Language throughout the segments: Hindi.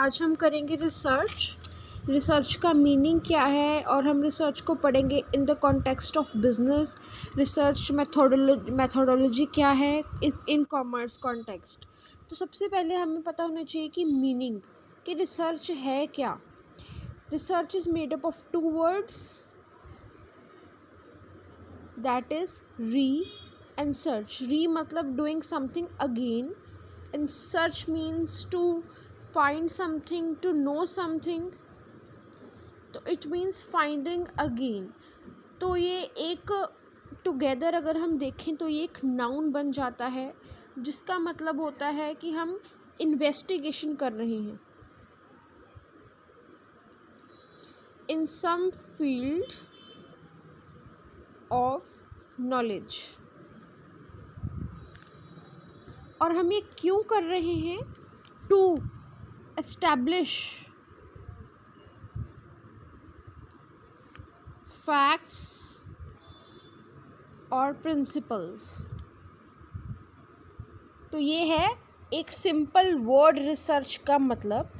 आज हम करेंगे रिसर्च का मीनिंग क्या है और हम रिसर्च को पढ़ेंगे in the context of business. Research methodology क्या है इन कॉमर्स कॉन्टेक्स्ट। तो सबसे पहले हमें पता होना चाहिए कि मीनिंग कि रिसर्च है क्या। Research is made up of 2 words, that is री एंड सर्च। री मतलब doing something again and search means to find something, to know something, तो it means finding again। तो ये एक टुगेदर अगर हम देखें तो ये एक नाउन बन जाता है जिसका मतलब होता है कि हम इन्वेस्टिगेशन कर रहे हैं in some field of knowledge। और हम ये क्यों कर रहे हैं? टू एस्टैब्लिश फैक्ट्स और प्रिंसिपल्स। तो ये है एक सिंपल वर्ड रिसर्च का मतलब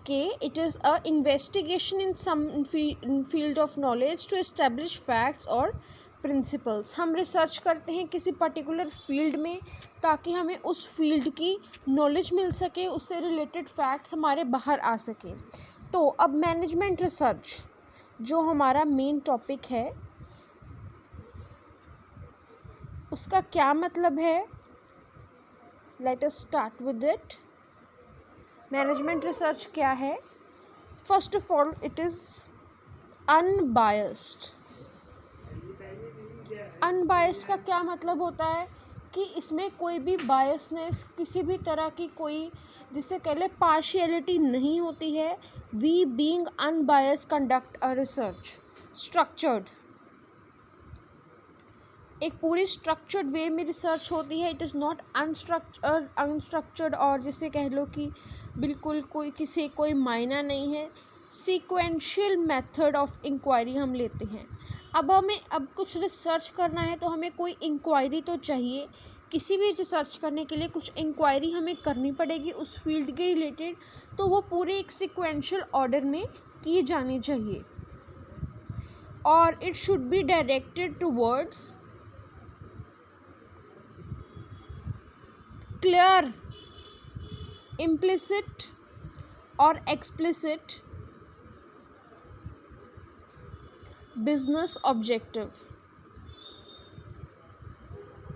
कि it is a investigation in some field of knowledge to establish facts और प्रिंसिपल्स। हम रिसर्च करते हैं किसी पर्टिकुलर फील्ड में ताकि हमें उस फील्ड की नॉलेज मिल सके, उससे रिलेटेड फैक्ट्स हमारे बाहर आ सकें। तो अब मैनेजमेंट रिसर्च जो हमारा मेन टॉपिक है उसका क्या मतलब है? Let us start with it. Management research क्या है? First of all it is unbiased. Unbiased का क्या मतलब होता है कि इसमें कोई भी बायसनेस, किसी भी तरह की कोई जिसे कह ले पार्शियलिटी नहीं होती है। We being unbiased conduct a research structured. एक पूरी स्ट्रक्चर्ड वे में रिसर्च होती है। इट इज़ नॉट अनस्ट्रक्चर्ड और जिसे कह लो कि बिल्कुल कोई मायना नहीं है। सीक्वेंशियल मेथड ऑफ इंक्वायरी हम लेते हैं। अब कुछ रिसर्च करना है तो हमें कोई इंक्वायरी तो चाहिए। किसी भी रिसर्च करने के लिए कुछ इंक्वायरी हमें करनी पड़ेगी उस फील्ड के रिलेटेड, तो वो पूरे एक सीक्वेंशियल ऑर्डर में की जानी चाहिए और it should be directed towards clear, implicit और एक्सप्लिसिट बिजनेस ऑब्जेक्टिव।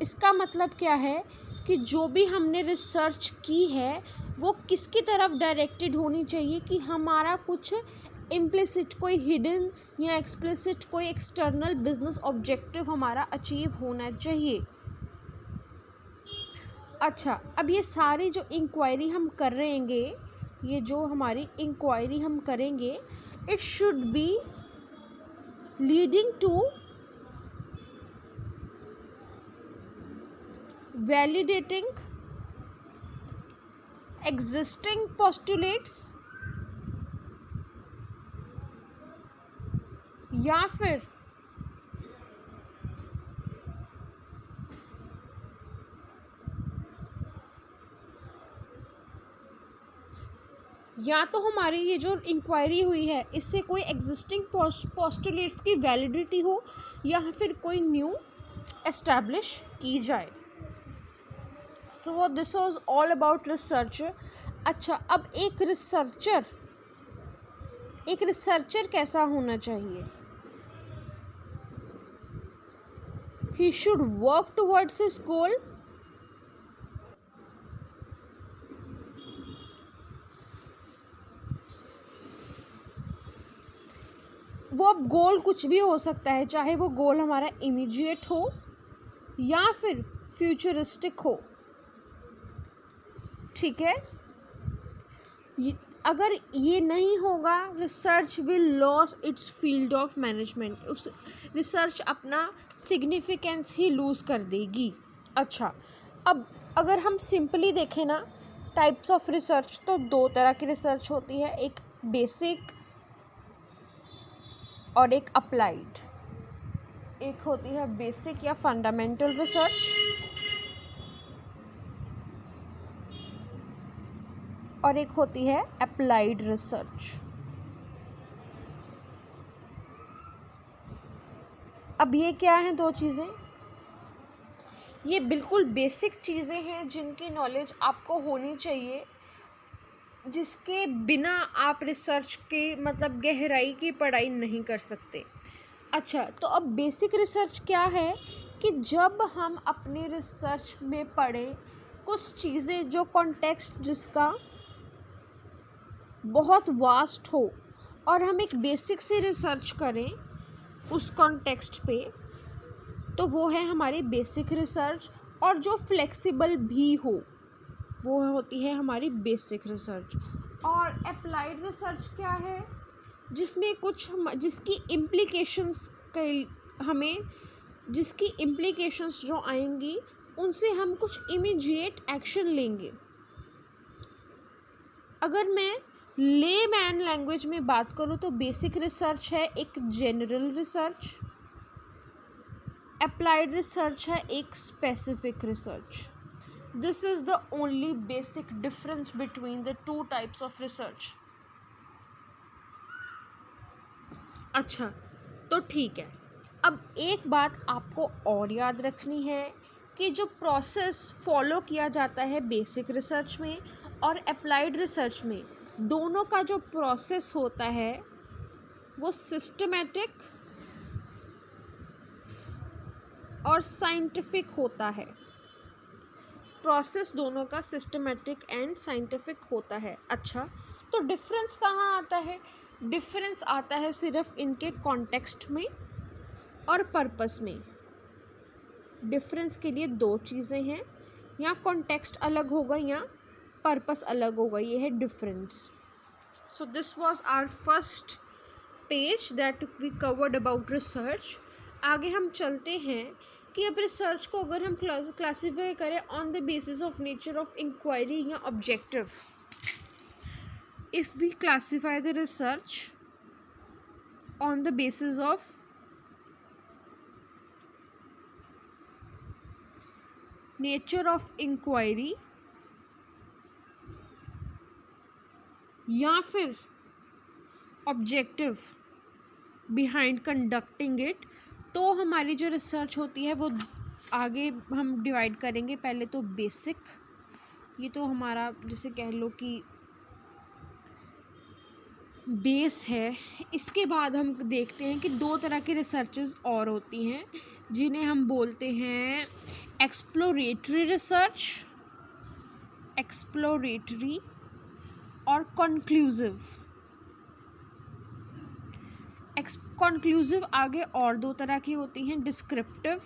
इसका मतलब क्या है कि जो भी हमने रिसर्च की है वो किसकी तरफ डायरेक्टेड होनी चाहिए कि हमारा कुछ इम्प्लिसिट कोई हिडन या एक्सप्लिसिट कोई एक्सटर्नल बिजनेस ऑब्जेक्टिव हमारा अचीव होना चाहिए। अच्छा, अब ये सारी जो इंक्वायरी हम कर रहेंगे, ये जो हमारी इंक्वायरी हम करेंगे, it should be leading to validating existing postulates या फिर तो हमारी ये जो इंक्वायरी हुई है इससे कोई एग्जिस्टिंग पोस्टुलेट्स की वैलिडिटी हो या फिर कोई न्यू एस्टैब्लिश की जाए। सो this was all about research. अच्छा, अब एक रिसर्चर कैसा होना चाहिए? He should work towards his goal. वो अब गोल कुछ भी हो सकता है, चाहे वो गोल हमारा इमीडिएट हो या फिर फ्यूचरिस्टिक हो। ठीक है, अगर ये नहीं होगा research will loss it's field of management. उस रिसर्च अपना सिग्निफिकेंस ही लूज़ कर देगी। अच्छा, अब अगर हम सिंपली देखें ना टाइप्स ऑफ रिसर्च, तो 2 तरह की रिसर्च होती है, एक बेसिक और एक अप्लाइड। एक होती है बेसिक या फंडामेंटल रिसर्च और एक होती है अप्लाइड रिसर्च। अब ये क्या हैं दो चीज़ें? ये बिल्कुल बेसिक चीज़ें हैं जिनकी नॉलेज आपको होनी चाहिए, जिसके बिना आप रिसर्च के मतलब गहराई की पढ़ाई नहीं कर सकते। अच्छा, तो अब बेसिक रिसर्च क्या है कि जब हम अपनी रिसर्च में पढ़ें कुछ चीज़ें जो कॉन्टेक्स्ट जिसका बहुत वास्ट हो और हम एक बेसिक सी रिसर्च करें उस कॉन्टेक्स्ट पे, तो वो है हमारी बेसिक रिसर्च। और जो फ्लेक्सिबल भी हो वो होती है हमारी बेसिक रिसर्च। और अप्लाइड रिसर्च क्या है? जिसमें कुछ जिसकी इम्प्लीकेशंस जो आएंगी उनसे हम कुछ इमीडिएट एक्शन लेंगे। अगर मैं लेमैन लैंग्वेज में बात करूँ तो बेसिक रिसर्च है एक जनरल रिसर्च, अप्लाइड रिसर्च है एक specific research. This is the only basic difference between the two types of research. अच्छा, तो ठीक है। अब एक बात आपको और याद रखनी है कि जो प्रोसेस फॉलो किया जाता है बेसिक रिसर्च में और अप्लाइड रिसर्च में, दोनों का जो प्रोसेस होता है वो सिस्टमेटिक और साइंटिफिक होता है। प्रोसेस दोनों का सिस्टमेटिक एंड साइंटिफिक होता है। अच्छा, तो डिफरेंस कहाँ आता है? डिफरेंस आता है सिर्फ इनके कॉन्टेक्स्ट में और पर्पस में। डिफरेंस के लिए दो चीज़ें हैं, या कॉन्टेक्स्ट अलग होगा या पर्पस अलग होगा, ये है difference. So this was our first page that we covered about research. आगे हम चलते हैं कि अब रिसर्च को अगर हम क्लासीफाई करें on the basis of nature of inquiry या objective. If we classify the research on the basis of nature of inquiry या फिर ऑब्जेक्टिव बिहाइंड कंडक्टिंग इट, तो हमारी जो रिसर्च होती है वो आगे हम डिवाइड करेंगे। पहले तो बेसिक, ये तो हमारा जैसे कह लो कि बेस है। इसके बाद हम देखते हैं कि दो तरह की रिसर्चेस और होती हैं जिन्हें हम बोलते हैं एक्सप्लोरेटरी रिसर्च, एक्सप्लोरेटरी और कंक्लूसिव। कंक्लूसिव आगे और दो तरह की होती हैं, डिस्क्रिप्टिव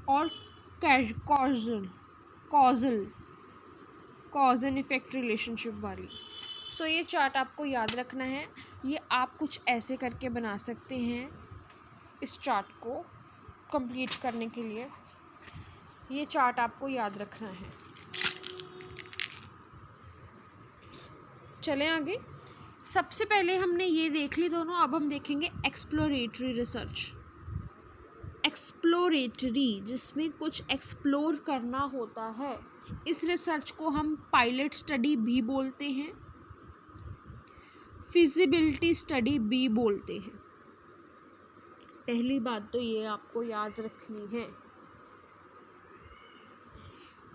और कॉज एंड इफेक्ट रिलेशनशिप वाली। सो ये चार्ट आपको याद रखना है। ये आप कुछ ऐसे करके बना सकते हैं। इस चार्ट को कंप्लीट करने के लिए ये चार्ट आपको याद रखना है। चलें आगे। सबसे पहले हमने ये देख ली दोनों, अब हम देखेंगे एक्सप्लोरेटरी रिसर्च। एक्सप्लोरेटरी जिसमें कुछ एक्सप्लोर करना होता है, इस रिसर्च को हम पायलट स्टडी भी बोलते हैं, फिजिबिलिटी स्टडी भी बोलते हैं। पहली बात तो ये आपको याद रखनी है।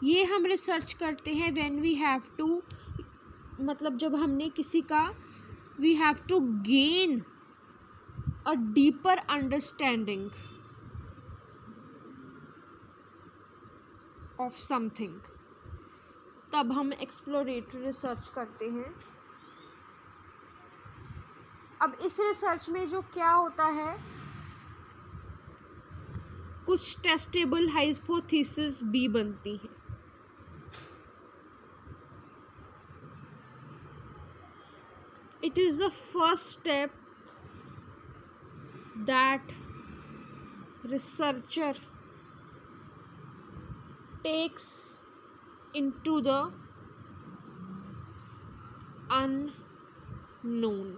ये हम रिसर्च करते हैं व्हेन वी हैव टू, मतलब जब हमने किसी का we have to gain a deeper understanding of something, तब हम एक्सप्लोरेटरी रिसर्च करते हैं। अब इस रिसर्च में जो क्या होता है, कुछ टेस्टेबल हाइपोथेसिस भी बनती हैं। It is the first step that researcher takes into the unknown।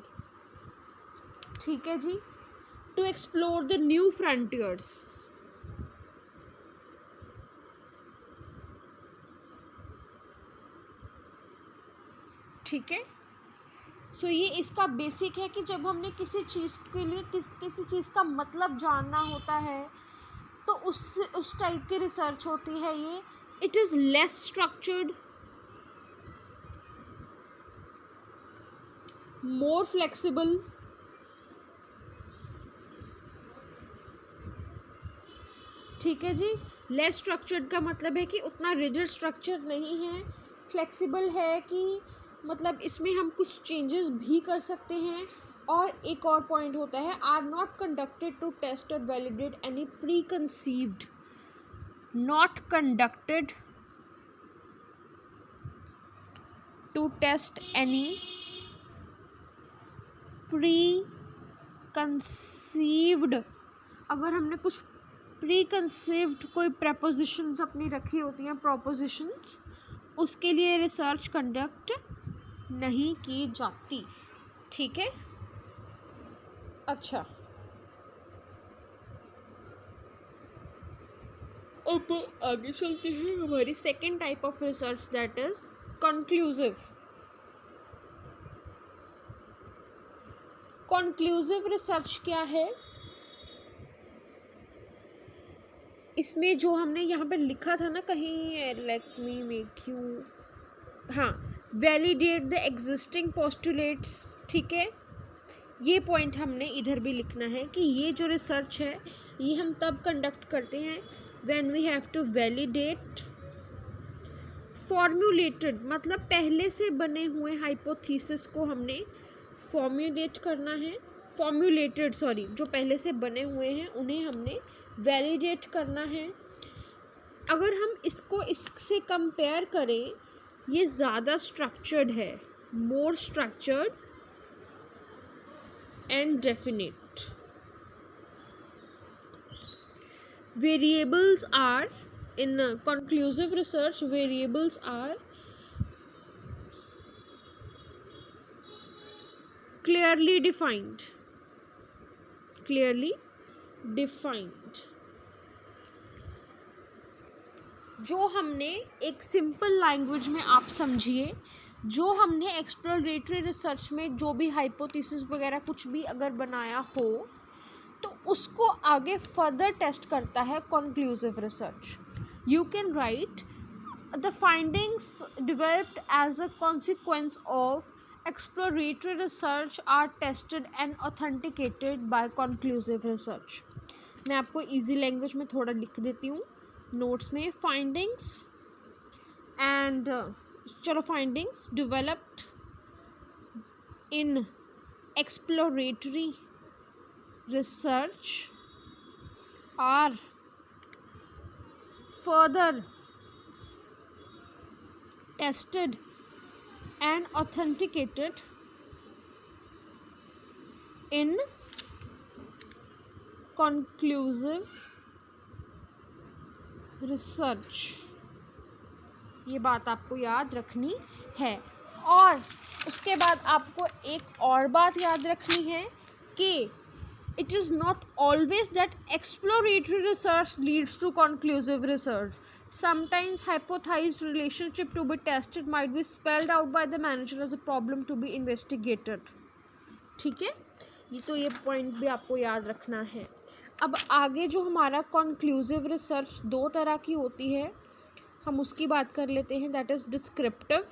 ठीक है जी, to explore the new frontiers। ठीक है। सो ये इसका बेसिक है कि जब हमने किसी चीज़ के लिए किसी चीज़ का मतलब जानना होता है तो उस टाइप की रिसर्च होती है ये। It is less structured, more flexible, ठीक है जी। लेस स्ट्रक्चर्ड का मतलब है कि उतना रिजिड स्ट्रक्चर नहीं है, फ्लेक्सिबल है कि मतलब इसमें हम कुछ चेंजेस भी कर सकते हैं। और एक और पॉइंट होता है, are not conducted to test और validate any preconceived, not conducted to test any preconceived. अगर हमने कुछ प्री कंसीव्ड कोई प्रपोजिशंस अपनी रखी होती हैं, प्रोपोजिशंस, उसके लिए रिसर्च कंडक्ट नहीं की जाती, ठीक है। अच्छा, अब आगे चलते हैं। हमारी second type of research that is conclusive. Conclusive research क्या है? इसमें जो हमने यहाँ पे लिखा था ना कहीं, लेट मी मेक यू, हाँ, वैलिडेट द एग्जिस्टिंग पोस्टुलेट्स, ठीक है। ये पॉइंट हमने इधर भी लिखना है कि ये जो रिसर्च है ये हम तब कंडक्ट करते हैं when we have to validate formulated, मतलब पहले से बने हुए हाइपोथेसिस को हमने फॉर्म्युलेट करना है, फॉर्म्युलेटेड सॉरी, जो पहले से बने हुए हैं उन्हें हमने वैलिडेट करना है। अगर हम इसको इससे कंपेयर करें, ये ज़्यादा स्ट्रक्चर्ड है, more structured and definite. Variables are in conclusive research, variables are clearly defined, clearly defined। जो हमने एक सिंपल लैंग्वेज में आप समझिए, जो हमने एक्सप्लोरेटरी रिसर्च में जो भी हाइपोथेसिस वगैरह कुछ भी अगर बनाया हो तो उसको आगे फर्दर टेस्ट करता है conclusive research. You can write the findings developed as a consequence of exploratory research are tested and authenticated by conclusive research. मैं आपको इजी लैंग्वेज में थोड़ा लिख देती हूँ नोट्स में। फाइंडिंग्स एंड चलो, findings developed in exploratory research are further tested and authenticated in conclusive research. ये बात आपको याद रखनी है। और उसके बाद आपको एक और बात याद रखनी है कि it is not always that exploratory research leads to conclusive research. Sometimes hypothesized relationship to be tested might be spelled out by the manager as a problem to be investigated, ठीक है। ये पॉइंट भी आपको याद रखना है। अब आगे जो हमारा कंक्लूसिव रिसर्च दो तरह की होती है, हम उसकी बात कर लेते हैं, that is descriptive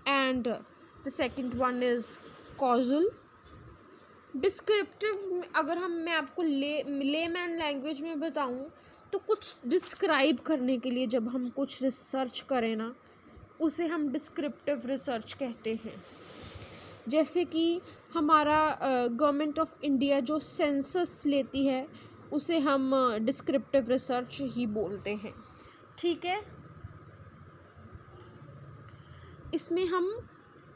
and the second one is causal. Descriptive अगर मैं आपको लेमैन लैंग्वेज में बताऊं तो कुछ डिस्क्राइब करने के लिए जब हम कुछ रिसर्च करें ना, उसे हम डिस्क्रिप्टिव रिसर्च कहते हैं। जैसे कि हमारा गवर्नमेंट ऑफ इंडिया जो सेंसस लेती है उसे हम डिस्क्रिप्टिव रिसर्च ही बोलते हैं, ठीक है। इसमें हम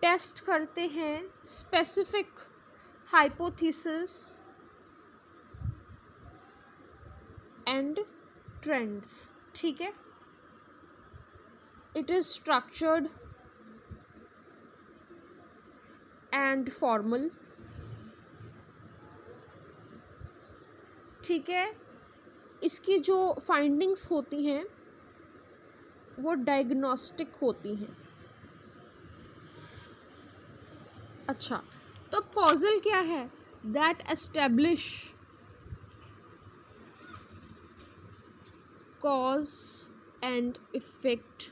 टेस्ट करते हैं स्पेसिफिक hypothesis and trends, ठीक है। it is structured and formal, ठीक है। इसकी जो फाइंडिंग्स होती हैं वो डायग्नोस्टिक होती हैं। अच्छा, तो कॉजल क्या है? That establish cause and effect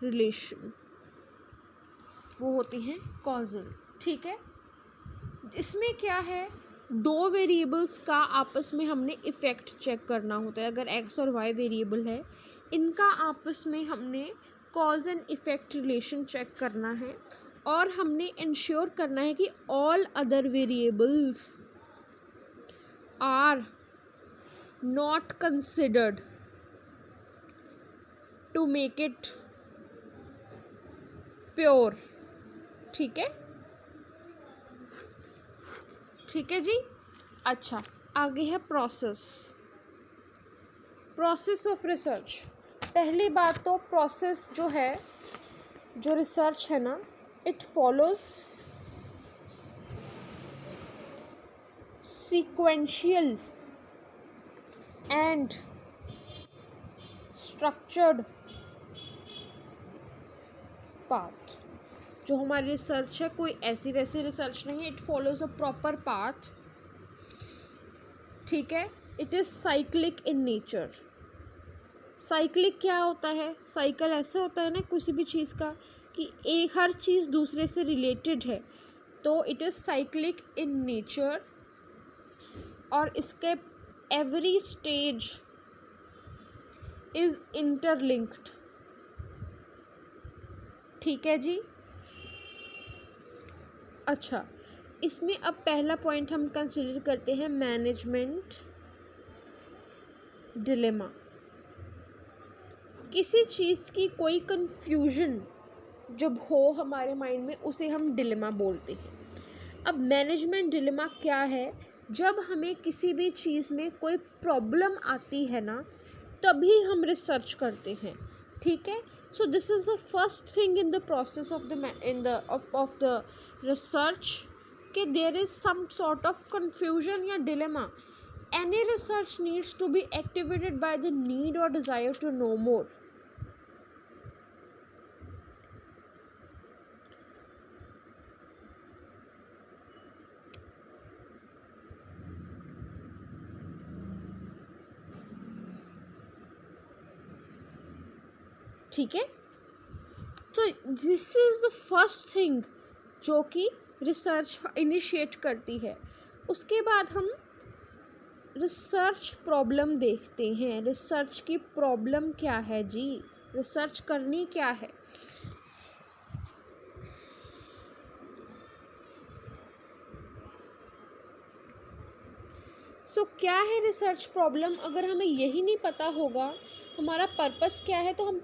relation, वो होती हैं कॉजल। ठीक है, इसमें क्या है, दो वेरिएबल्स का आपस में हमने इफ़ेक्ट चेक करना होता है। अगर एक्स और वाई वेरिएबल है, इनका आपस में हमने cause and effect relation check करना है, और हमने इंश्योर करना है कि all other variables are not considered to make it pure. ठीक है, ठीक है जी। अच्छा, आगे है प्रोसेस ऑफ रिसर्च। पहली बात तो प्रोसेस जो है, जो रिसर्च है ना, it follows sequential and structured path. जो हमारी रिसर्च है, कोई ऐसी वैसी रिसर्च नहीं है, it follows a proper path. ठीक है, it is cyclic in nature. Cyclic क्या होता है? साइकिल ऐसे होता है ना किसी भी चीज़ का कि एक हर चीज़ दूसरे से रिलेटेड है, तो it is cyclic in nature, और इसके एवरी स्टेज इज़ इंटरलिंक्ड। ठीक है जी। अच्छा, इसमें अब पहला पॉइंट हम कंसिडर करते हैं मैनेजमेंट डिलेमा। किसी चीज़ की कोई कंफ्यूजन जब हो हमारे माइंड में, उसे हम डिलेमा बोलते हैं। अब मैनेजमेंट डिलेमा क्या है? जब हमें किसी भी चीज़ में कोई प्रॉब्लम आती है ना, तभी हम रिसर्च करते हैं। ठीक है, so this is the first thing in the process of the research, कि there is some sort of confusion या dilemma. Any research needs to be activated by the need और डिज़ायर टू नो मोर। ठीक है, तो this is the first thing जो कि रिसर्च इनिशिएट करती है। उसके बाद हम रिसर्च प्रॉब्लम देखते हैं। रिसर्च की प्रॉब्लम क्या है जी? रिसर्च करनी क्या है? सो क्या है रिसर्च प्रॉब्लम? अगर हमें यही नहीं पता होगा हमारा पर्पस क्या है, तो हम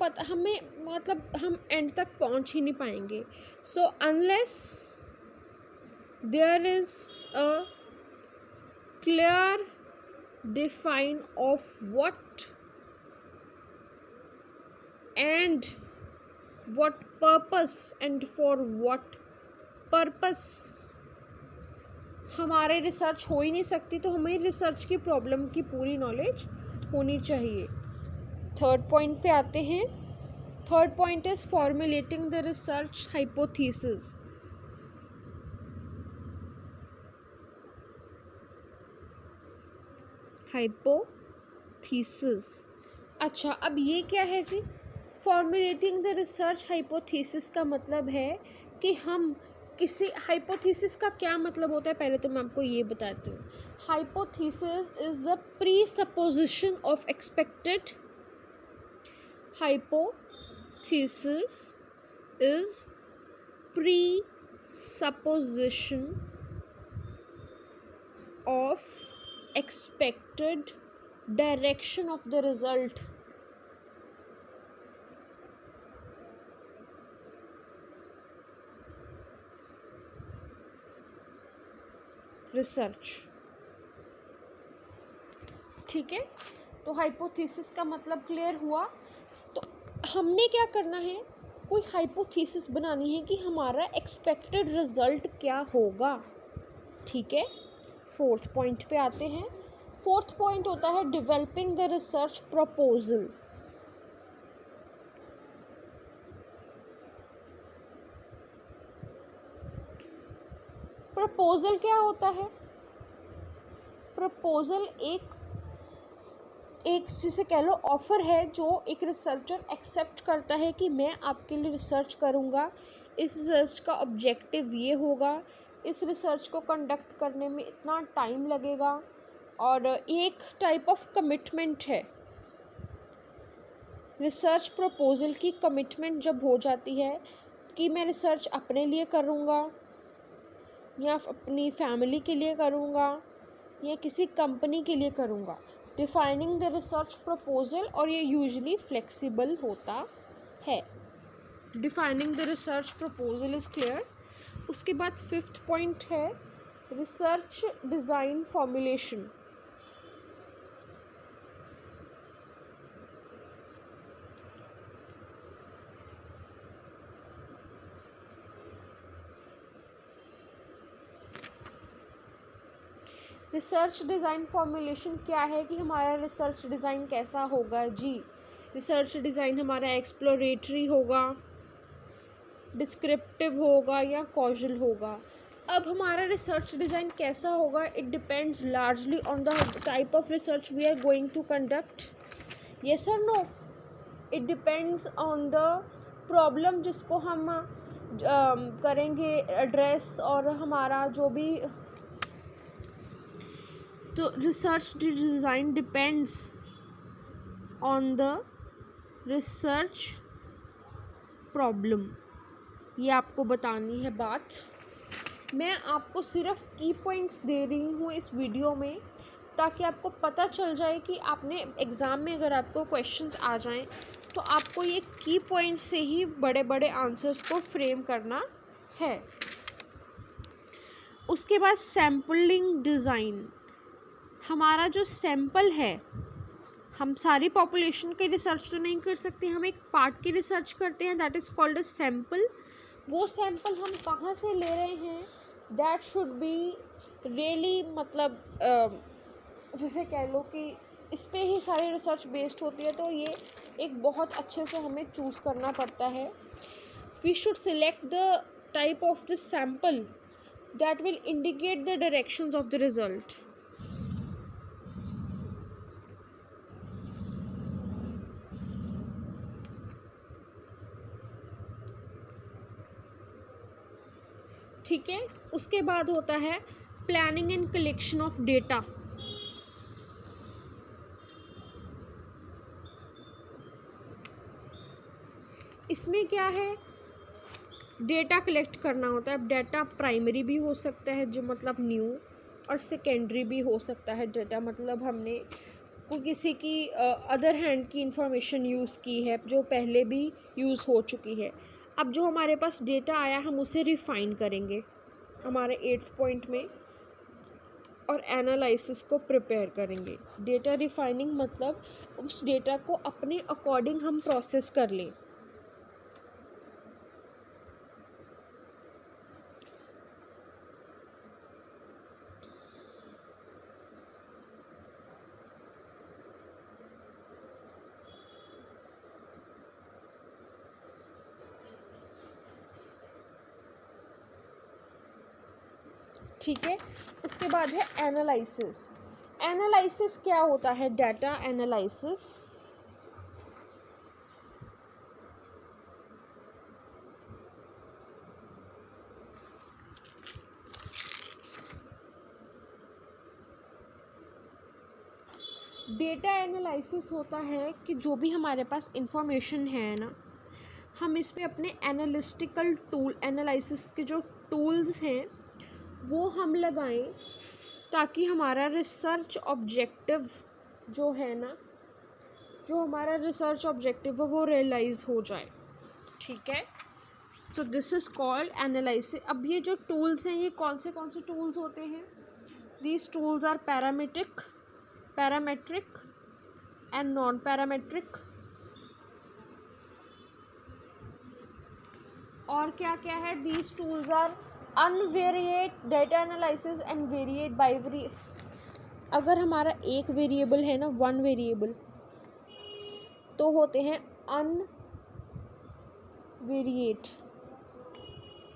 एंड तक पहुंच ही नहीं पाएंगे। So unless there is a clear define of what and what purpose and for what purpose, हमारे रिसर्च हो ही नहीं सकती। तो हमें रिसर्च की प्रॉब्लम की पूरी नॉलेज होनी चाहिए। थर्ड पॉइंट पे आते हैं। Third point is formulating the research hypothesis. Hypothesis, अच्छा, अब ये क्या है जी? फॉर्मुलेटिंग द रिसर्च हाइपोथेसिस का मतलब है कि हम किसी हाइपोथेसिस का क्या मतलब होता है, पहले तो मैं आपको ये बताती हूँ। Hypothesis is the pre supposition of expected. Hypothesis is pre supposition of expected direction of the result। Research, ठीक है, तो हाइपोथेसिस का मतलब क्लियर हुआ। तो हमने क्या करना है, कोई हाइपोथेसिस बनानी है कि हमारा एक्सपेक्टेड रिजल्ट क्या होगा। ठीक है, फोर्थ पॉइंट पे आते हैं। फोर्थ पॉइंट होता है developing the research proposal. Proposal क्या होता है? प्रपोजल एक जिसे कह लो ऑफ़र है जो एक रिसर्चर एक्सेप्ट करता है कि मैं आपके लिए रिसर्च करूँगा, इस रिसर्च का ऑब्जेक्टिव ये होगा, इस रिसर्च को कंडक्ट करने में इतना टाइम लगेगा, और एक टाइप ऑफ कमिटमेंट है। रिसर्च प्रपोजल की कमिटमेंट जब हो जाती है कि मैं रिसर्च अपने लिए करूँगा या अपनी फैमिली के लिए करूँगा या किसी कंपनी के लिए करूँगा, डिफाइनिंग द रिसर्च प्रपोजल, और ये यूजुअली फ्लेक्सिबल होता है। Defining the research proposal is clear. उसके बाद 5th पॉइंट है research design formulation. Research design formulation क्या है कि हमारा रिसर्च डिज़ाइन कैसा होगा जी? रिसर्च डिज़ाइन हमारा एक्सप्लोरेटरी होगा, डिस्क्रिप्टिव होगा या कॉजल होगा। अब हमारा रिसर्च डिज़ाइन कैसा होगा, it depends largely on the type of research we are going to conduct. Yes और no? It depends on the problem जिसको हम करेंगे एड्रेस, और हमारा जो भी, तो research design depends on the research problem. ये आपको बतानी है बात। मैं आपको सिर्फ की पॉइंट्स दे रही हूँ इस वीडियो में, ताकि आपको पता चल जाए कि आपने एग्ज़ाम में अगर आपको क्वेश्चंस आ जाएं तो आपको ये की पॉइंट्स से ही बड़े बड़े आंसर्स को फ्रेम करना है। उसके बाद सैम्पलिंग डिज़ाइन। हमारा जो सैम्पल है, हम सारी पॉपुलेशन के रिसर्च तो नहीं कर सकते, हम एक पार्ट की रिसर्च करते हैं, that is called a sample. वो सैम्पल हम कहाँ से ले रहे हैं, दैट शुड बी रियली, मतलब जिसे कह लो कि इस पे ही सारी रिसर्च बेस्ड होती है, तो ये एक बहुत अच्छे से हमें चूज़ करना पड़ता है। We should select the type of the sample that will indicate the directions of the result. ठीक है। उसके बाद होता है planning and collection of data. इसमें क्या है, डेटा कलेक्ट करना होता है। अब डेटा प्राइमरी भी हो सकता है, जो मतलब न्यू, और सेकेंडरी भी हो सकता है डेटा, मतलब हमने कोई किसी की अदर हैंड की इंफॉर्मेशन यूज़ की है जो पहले भी यूज़ हो चुकी है। अब जो हमारे पास डेटा आया हम उसे रिफ़ाइन करेंगे हमारे 8th पॉइंट में, और एनालिसिस को प्रिपेयर करेंगे। डेटा रिफाइनिंग मतलब उस डेटा को अपने अकॉर्डिंग हम प्रोसेस कर लें। ठीक है। उसके बाद है एनालिसिस। एनालिसिस क्या होता है? डाटा एनालिसिस डेटा एनालिसिस होता है कि जो भी हमारे पास इंफॉर्मेशन है ना, हम इस पे अपने एनालिटिकल टूल, एनालिसिस के जो टूल्स हैं वो हम लगाएं, ताकि हमारा रिसर्च ऑब्जेक्टिव जो है ना, जो हमारा रिसर्च ऑब्जेक्टिव है वो रियलाइज़ हो जाए। ठीक है। So this is called analysis. अब ये जो टूल्स हैं, ये कौन से टूल्स होते हैं? These tools are parametric and non parametric. और क्या क्या है? These tools are univariate data analysis and variate by अगर हमारा एक वेरिएबल है ना, वन वेरिएबल, तो होते हैं अनवेरिएट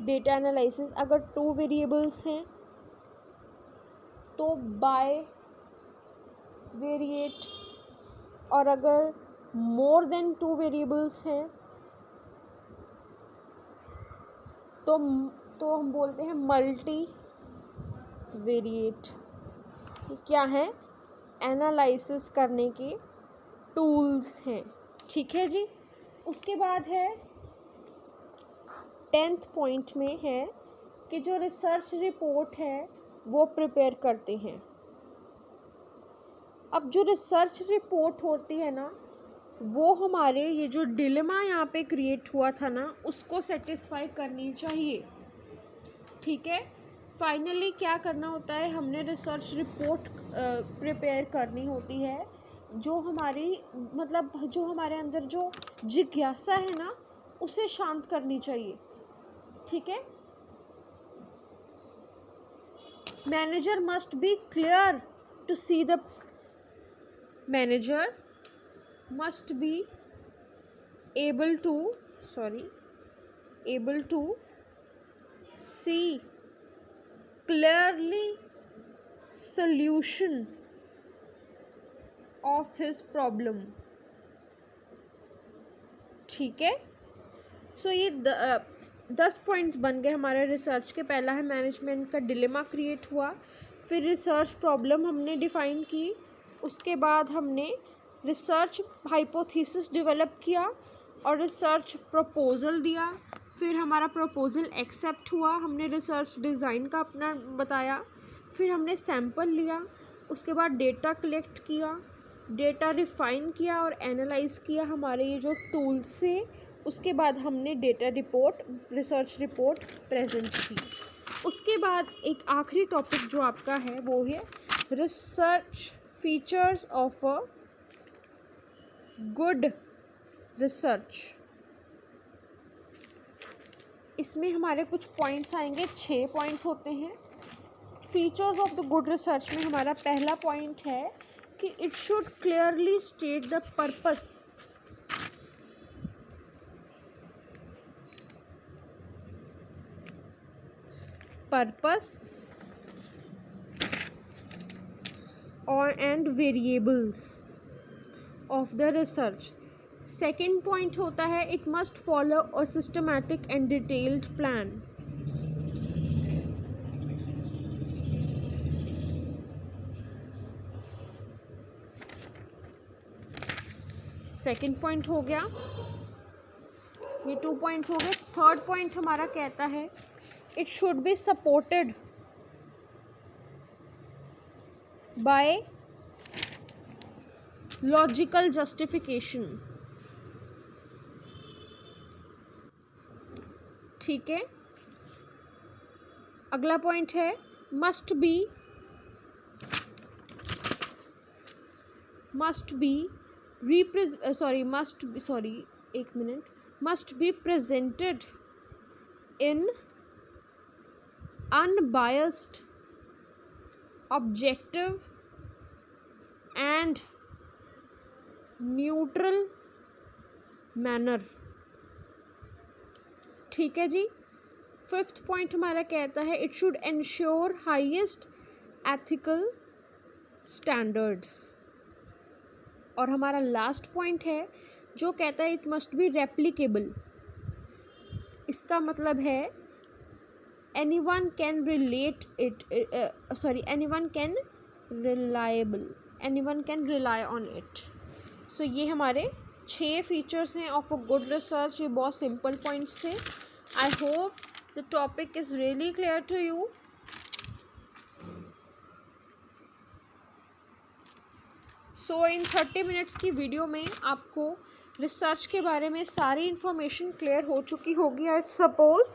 डेटा एनालिसिस। अगर 2 वेरिएबल्स हैं तो बाय वेरिएट, और अगर मोर देन 2 वेरिएबल्स हैं तो हम बोलते हैं मल्टी वेरिएट। क्या है? एनालिसिस करने के टूल्स हैं। ठीक है जी। उसके बाद है 10th पॉइंट में है कि जो रिसर्च रिपोर्ट है वो प्रिपेयर करते हैं। अब जो रिसर्च रिपोर्ट होती है ना, वो हमारे ये जो डिलेमा यहाँ पे क्रिएट हुआ था ना, उसको सेटिस्फाई करनी चाहिए। ठीक है। फाइनली क्या करना होता है, हमने रिसर्च रिपोर्ट प्रिपेयर करनी होती है, जो हमारी मतलब जो हमारे अंदर जो जिज्ञासा है ना, उसे शांत करनी चाहिए। ठीक है। Manager must be clear to see the manager must be able to see clearly solution of his problem। ठीक है। सो ये 10 पॉइंट्स बन गए हमारे रिसर्च के। पहला है मैनेजमेंट का डिलेमा क्रिएट हुआ, फिर रिसर्च प्रॉब्लम हमने डिफाइन की, उसके बाद हमने रिसर्च हाइपोथेसिस डेवलप किया और रिसर्च प्रपोज़ल दिया, फिर हमारा प्रपोज़ल एक्सेप्ट हुआ, हमने रिसर्च डिज़ाइन का अपना बताया, फिर हमने सैंपल लिया, उसके बाद डेटा कलेक्ट किया, डेटा रिफ़ाइन किया और एनालाइज़ किया हमारे ये जो टूल्स से, उसके बाद हमने data report research report present की। उसके बाद एक आखिरी टॉपिक जो आपका है वो है research features of a good research. इसमें हमारे कुछ पॉइंट्स आएंगे, 6 पॉइंट्स होते हैं। Features of the good research में हमारा पहला पॉइंट है कि it should clearly state the purpose. और and variables of the research. Second point होता है it must follow a systematic and detailed plan. Second point हो गया, ये 2 पॉइंट्स हो गए। थर्ड पॉइंट हमारा कहता है it should be supported by logical justification. ठीक है। अगला पॉइंट है must be presented in unbiased, objective and neutral manner. ठीक है जी। 5th पॉइंट हमारा कहता है it should ensure highest ethical standards. और हमारा लास्ट पॉइंट है जो कहता है इट मस्ट बी रेप्लिकेबल। इसका मतलब है anyone can rely on it. So ये हमारे 6 फीचर्स हैं ऑफ अ गुड रिसर्च। ये बहुत सिंपल पॉइंट्स थे। I hope the topic is really clear to you. So in 30 minutes की वीडियो में आपको रिसर्च के बारे में सारी इन्फॉर्मेशन क्लियर हो चुकी होगी आई सपोज।